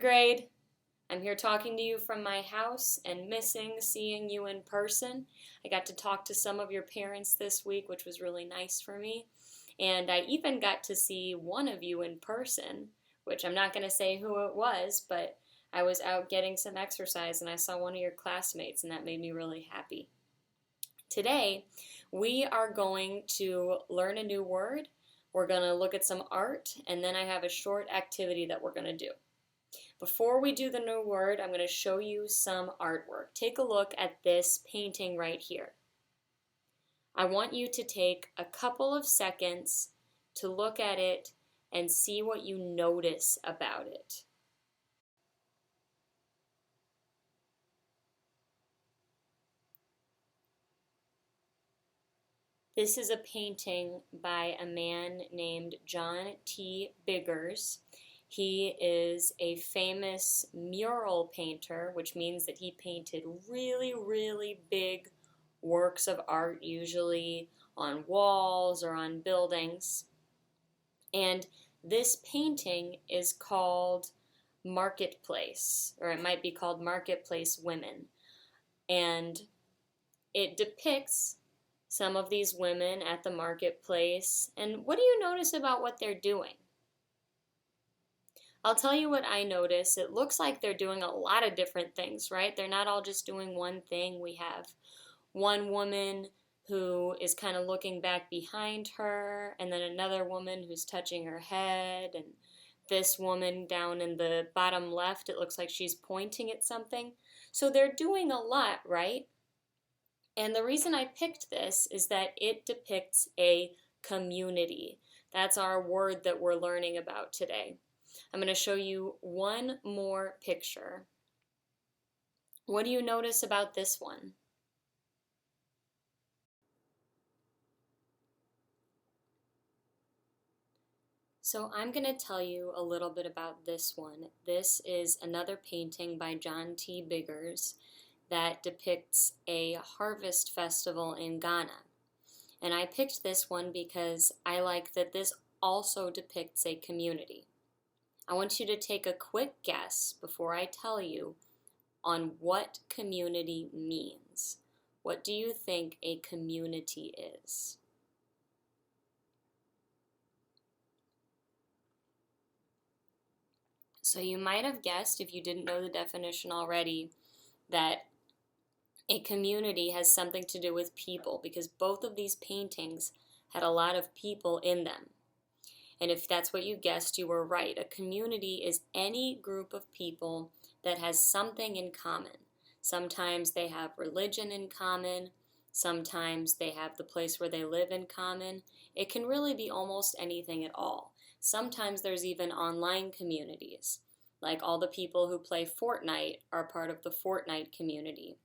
grade. I'm here talking to you from my house and missing seeing you in person. I got to talk to some of your parents this week, which was really nice for me. And I even got to see one of you in person, which I'm not going to say who it was, but I was out getting some exercise and I saw one of your classmates, and that made me really happy. Today, we are going to learn a new word. We're going to look at some art, and then I have a short activity that we're going to do. Before we do the new word, I'm going to show you some artwork. Take a look at this painting right here. I want you to take a couple of seconds to look at it and see what you notice about it. This is a painting by a man named John T. Biggers. He is a famous mural painter, which means that he painted really, really big works of art, usually on walls or on buildings. And this painting is called Marketplace, or it might be called Marketplace Women. And it depicts some of these women at the marketplace. And what do you notice about what they're doing? I'll tell you what I notice. It looks like they're doing a lot of different things, right? They're not all just doing one thing. We have one woman who is kind of looking back behind her, and then another woman who's touching her head, and this woman down in the bottom left, it looks like she's pointing at something. So they're doing a lot, right? And the reason I picked this is that it depicts a community. That's our word that we're learning about today. I'm going to show you one more picture. What do you notice about this one? So I'm going to tell you a little bit about this one. This is another painting by John T. Biggers that depicts a harvest festival in Ghana. And I picked this one because I like that this also depicts a community. I want you to take a quick guess before I tell you on what community means. What do you think a community is? So you might have guessed, if you didn't know the definition already, that a community has something to do with people, because both of these paintings had a lot of people in them. And if that's what you guessed, you were right. A community is any group of people that has something in common. Sometimes they have religion in common. Sometimes they have the place where they live in common. It can really be almost anything at all. Sometimes there's even online communities, like all the people who play Fortnite are part of the Fortnite community.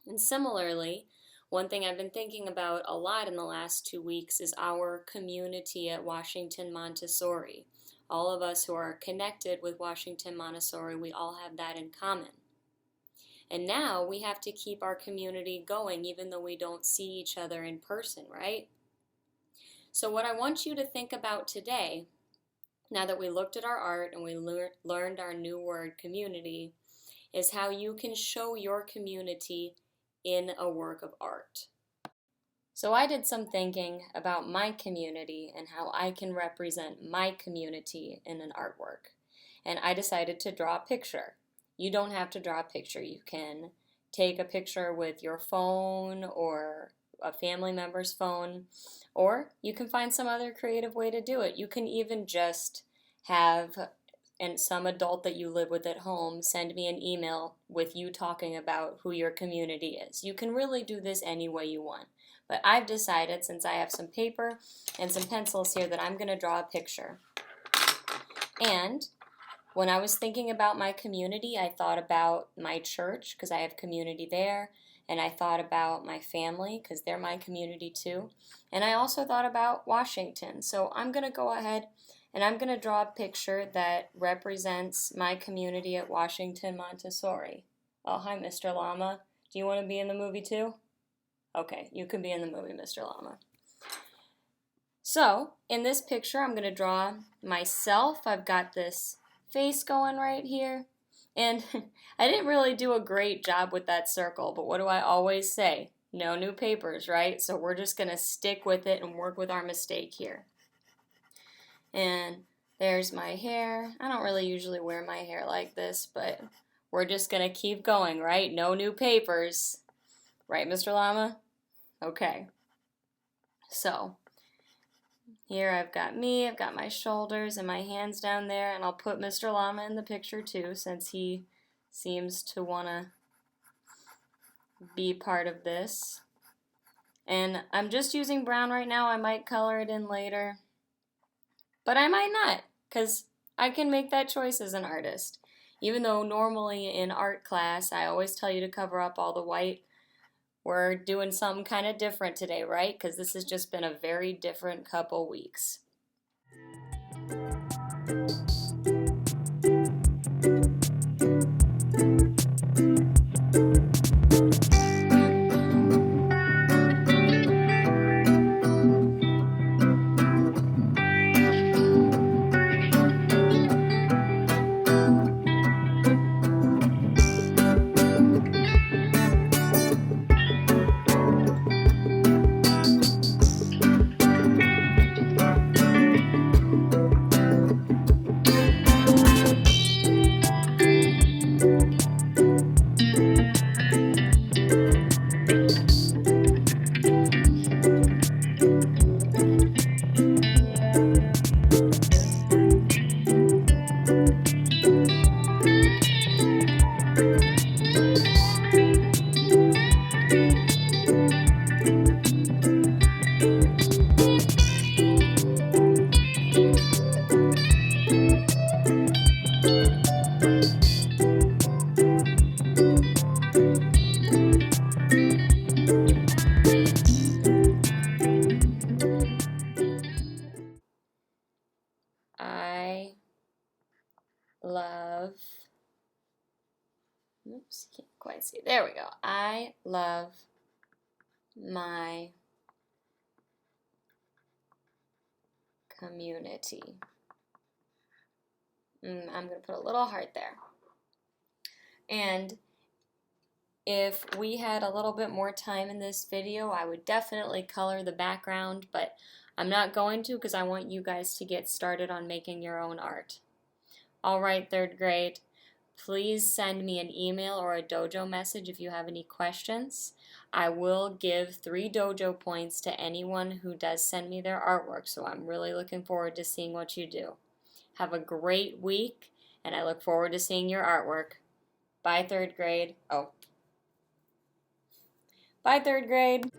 And similarly, one thing I've been thinking about a lot in the last 2 weeks is our community at Washington Montessori. All of us who are connected with Washington Montessori, we all have that in common. And now we have to keep our community going even though we don't see each other in person, right? So what I want you to think about today, now that we looked at our art and we learned our new word, community, is how you can show your community in a work of art. So I did some thinking about my community and how I can represent my community in an artwork. And I decided to draw a picture. You don't have to draw a picture. You can take a picture with your phone or a family member's phone, or you can find some other creative way to do it. You can even just have some adult that you live with at home send me an email with you talking about who your community is. You can really do this any way you want. But I've decided, since I have some paper and some pencils here, that I'm going to draw a picture. And when I was thinking about my community, I thought about my church, because I have community there. And I thought about my family, because they're my community too. And I also thought about Washington. So I'm going to go ahead and I'm going to draw a picture that represents my community at Washington Montessori. Oh, hi, Mr. Llama. Do you want to be in the movie too? Okay, you can be in the movie, Mr. Llama. So, in this picture, I'm going to draw myself. I've got this face going right here. And I didn't really do a great job with that circle, but what do I always say? No new papers, right? So we're just going to stick with it and work with our mistake here. And there's my hair. I don't really usually wear my hair like this, but we're just going to keep going, right? No new papers. Right, Mr. Llama? Okay. So here I've got me, I've got my shoulders and my hands down there, and I'll put Mr. Llama in the picture too, since he seems to want to be part of this. And I'm just using brown right now. I might color it in later, but I might not, because I can make that choice as an artist. Even though normally in art class I always tell you to cover up all the white, we're doing something kind of different today, right? Because this has just been a very different couple weeks. I love, oops, can't quite see it. There we go. I love my community. I'm going to put a little heart there. And if we had a little bit more time in this video, I would definitely color the background, but I'm not going to because I want you guys to get started on making your own art. All right, third grade, please send me an email or a dojo message if you have any questions. I will give 3 dojo points to anyone who does send me their artwork, so I'm really looking forward to seeing what you do. Have a great week, and I look forward to seeing your artwork. Bye, third grade. Bye, third grade.